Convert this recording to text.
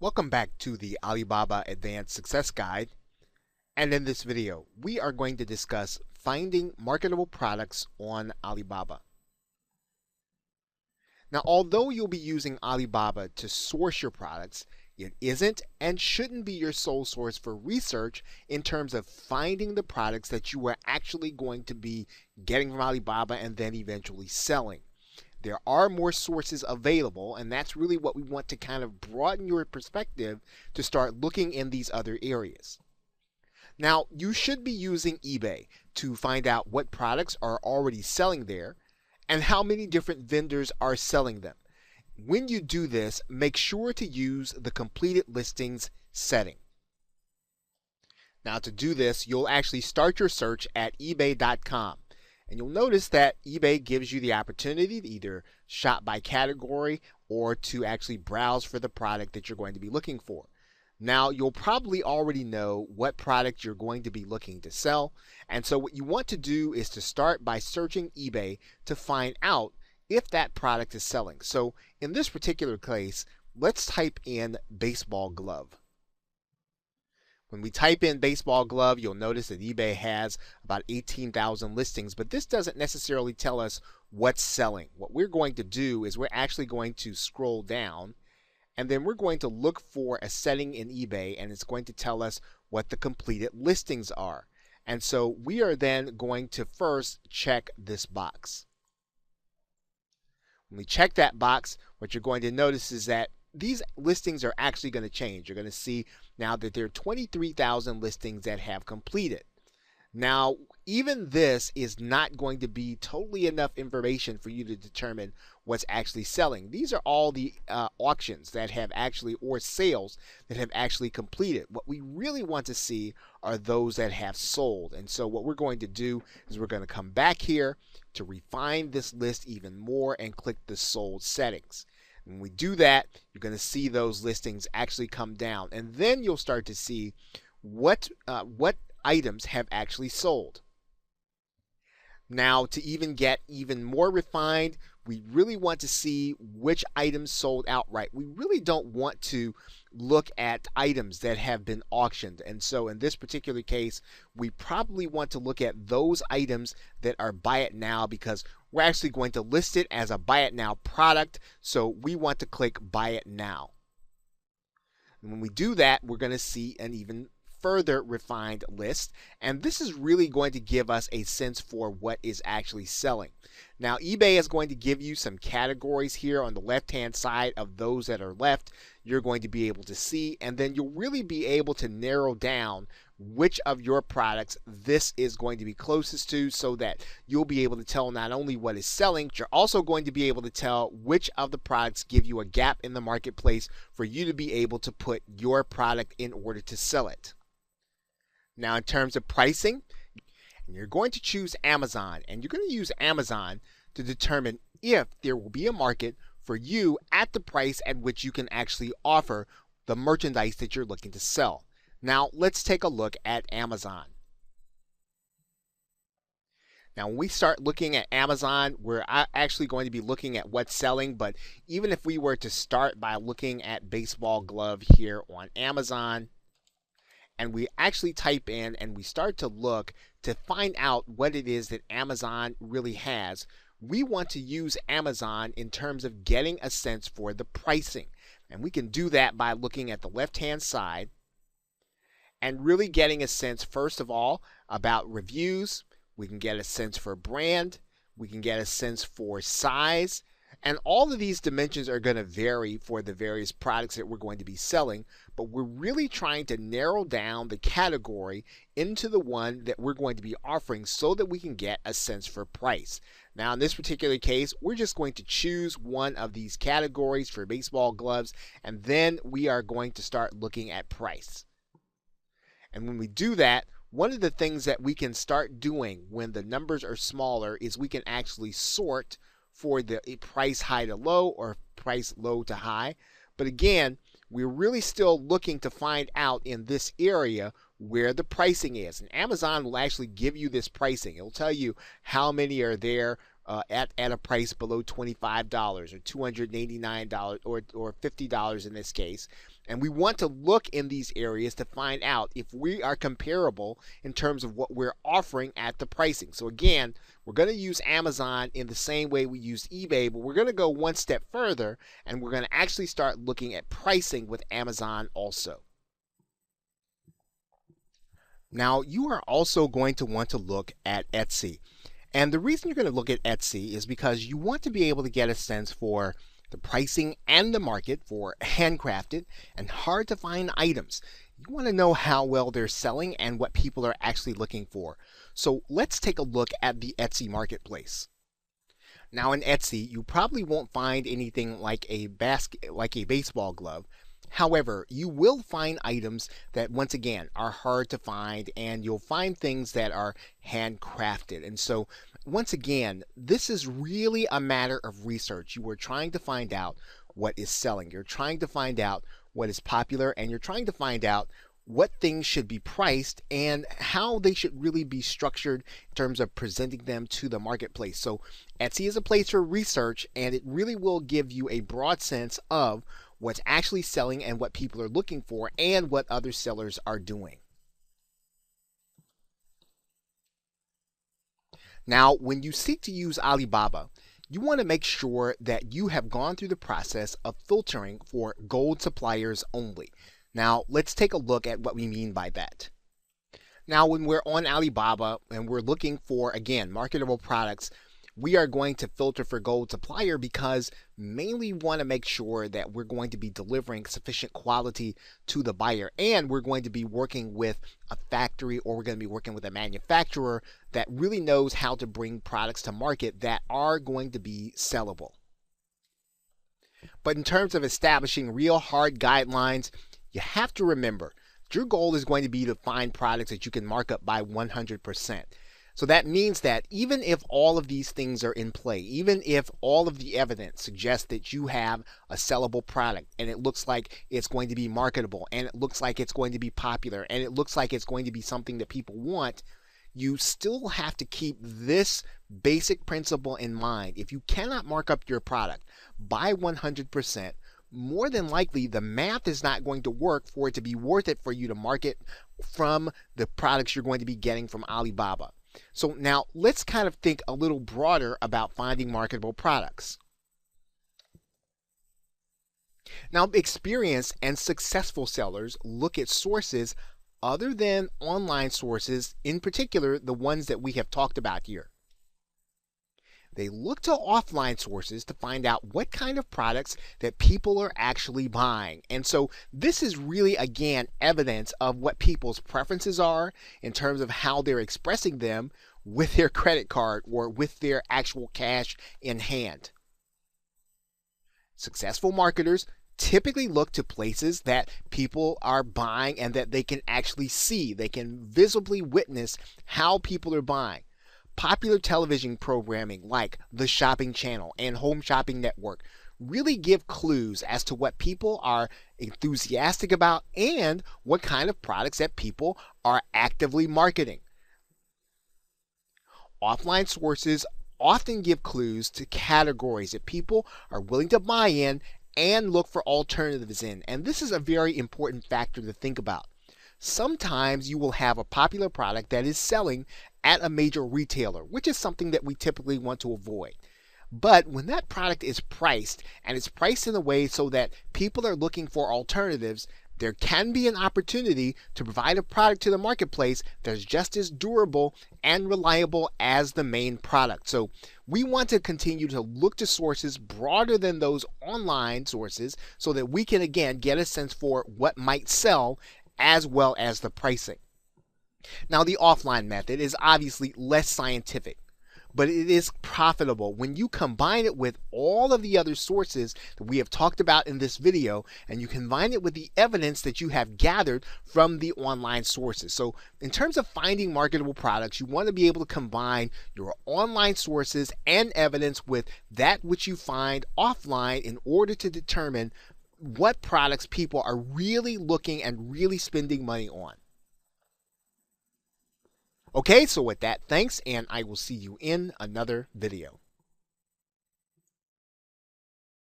Welcome back to the Alibaba Advanced Success Guide, and in this video we are going to discuss finding marketable products on Alibaba. Now, although you'll be using Alibaba to source your products, it isn't and shouldn't be your sole source for research in terms of finding the products that you are actually going to be getting from Alibaba and then eventually selling. There are more sources available, and that's really what we want to kind of broaden your perspective to start looking in these other areas. Now, you should be using eBay to find out what products are already selling there and how many different vendors are selling them. When you do this, make sure to use the completed listings setting. Now, to do this, you'll actually start your search at ebay.com. And you'll notice that eBay gives you the opportunity to either shop by category or to actually browse for the product that you're going to be looking for. Now, you'll probably already know what product you're going to be looking to sell. And so what you want to do is to start by searching eBay to find out if that product is selling. So in this particular case, let's type in baseball glove. When we type in baseball glove, you'll notice that eBay has about 18,000 listings, but this doesn't necessarily tell us what's selling. What we're going to do is we're actually going to scroll down, and then we're going to look for a setting in eBay, and it's going to tell us what the completed listings are. And so we are then going to first check this box. When we check that box, what you're going to notice is that these listings are actually going to change. You're going to see now that there are 23,000 listings that have completed. Now, even this is not going to be totally enough information for you to determine what's actually selling. These are all the auctions that have actually, or sales that have actually completed. What we really want to see are those that have sold. And so what we're going to do is we're going to come back here to refine this list even more and click the sold settings. When we do that, you're going to see those listings actually come down, and then you'll start to see what items have actually sold. Now, to even get even more refined, we really want to see which items sold outright. We really don't want to look at items that have been auctioned. And so in this particular case, we probably want to look at those items that are buy it now, because we're actually going to list it as a buy it now product. So we want to click buy it now. And when we do that, we're going to see an even further refined list, and this is really going to give us a sense for what is actually selling. Now, eBay is going to give you some categories here on the left hand side of those that are left. You're going to be able to see, and then you'll really be able to narrow down which of your products this is going to be closest to, so that you'll be able to tell not only what is selling, but you're also going to be able to tell which of the products give you a gap in the marketplace for you to be able to put your product in order to sell it. Now, in terms of pricing, you're going to choose Amazon, and you're going to use Amazon to determine if there will be a market for you at the price at which you can actually offer the merchandise that you're looking to sell. Now, let's take a look at Amazon. Now, when we start looking at Amazon, we're actually going to be looking at what's selling, but even if we were to start by looking at baseball glove here on Amazon, and we actually type in and we start to look to find out what it is that Amazon really has, we want to use Amazon in terms of getting a sense for the pricing. And we can do that by looking at the left-hand side and really getting a sense, first of all, about reviews. We can get a sense for brand. We can get a sense for size. And all of these dimensions are going to vary for the various products that we're going to be selling, but we're really trying to narrow down the category into the one that we're going to be offering so that we can get a sense for price. Now, in this particular case, we're just going to choose one of these categories for baseball gloves, and then we are going to start looking at price. And when we do that, one of the things that we can start doing when the numbers are smaller is we can actually sort for the price high to low or price low to high. But again, we're really still looking to find out in this area where the pricing is. And Amazon will actually give you this pricing. It'll tell you how many are there at a price below $25 or $289 or $50 in this case. And we want to look in these areas to find out if we are comparable in terms of what we're offering at the pricing. So again, we're going to use Amazon in the same way we use eBay, but we're going to go one step further and we're going to actually start looking at pricing with Amazon also. Now, you are also going to want to look at Etsy. And the reason you're going to look at Etsy is because you want to be able to get a sense for the pricing and the market for handcrafted and hard to find items. You want to know how well they're selling and what people are actually looking for. So let's take a look at the Etsy marketplace. Now in Etsy, you probably won't find anything like a baseball glove. However, you will find items that, once again, are hard to find, and you'll find things that are handcrafted. And so, once again, this is really a matter of research. You are trying to find out what is selling. You're trying to find out what is popular, and you're trying to find out what things should be priced and how they should really be structured in terms of presenting them to the marketplace. So Etsy is a place for research, and it really will give you a broad sense of what's actually selling and what people are looking for and what other sellers are doing. Now, when you seek to use Alibaba, you want to make sure that you have gone through the process of filtering for gold suppliers only. Now, let's take a look at what we mean by that. Now, when we're on Alibaba and we're looking for, again, marketable products, we are going to filter for gold supplier because mainly we want to make sure that we're going to be delivering sufficient quality to the buyer, and we're going to be working with a factory, or we're going to be working with a manufacturer that really knows how to bring products to market that are going to be sellable. But in terms of establishing real hard guidelines, you have to remember your goal is going to be to find products that you can mark up by 100%. So that means that even if all of these things are in play, even if all of the evidence suggests that you have a sellable product and it looks like it's going to be marketable and it looks like it's going to be popular and it looks like it's going to be something that people want, you still have to keep this basic principle in mind. If you cannot mark up your product by 100%, more than likely the math is not going to work for it to be worth it for you to market from the products you're going to be getting from Alibaba. So now let's kind of think a little broader about finding marketable products. Now, experienced and successful sellers look at sources other than online sources, in particular the ones that we have talked about here. They look to offline sources to find out what kind of products that people are actually buying. And so this is really, again, evidence of what people's preferences are in terms of how they're expressing them with their credit card or with their actual cash in hand. Successful marketers typically look to places that people are buying and that they can actually see. They can visibly witness how people are buying. Popular television programming like The Shopping Channel and Home Shopping Network really give clues as to what people are enthusiastic about and what kind of products that people are actively marketing. Offline sources often give clues to categories that people are willing to buy in and look for alternatives in. And this is a very important factor to think about. Sometimes you will have a popular product that is selling at a major retailer, which is something that we typically want to avoid. But when that product is priced, and it's priced in a way so that people are looking for alternatives, there can be an opportunity to provide a product to the marketplace that's just as durable and reliable as the main product. So we want to continue to look to sources broader than those online sources so that we can, again, get a sense for what might sell as well as the pricing. Now, the offline method is obviously less scientific, but it is profitable when you combine it with all of the other sources that we have talked about in this video, and you combine it with the evidence that you have gathered from the online sources. So in terms of finding marketable products, you want to be able to combine your online sources and evidence with that which you find offline in order to determine what products people are really looking and really spending money on. Okay, so with that, thanks, and I will see you in another video.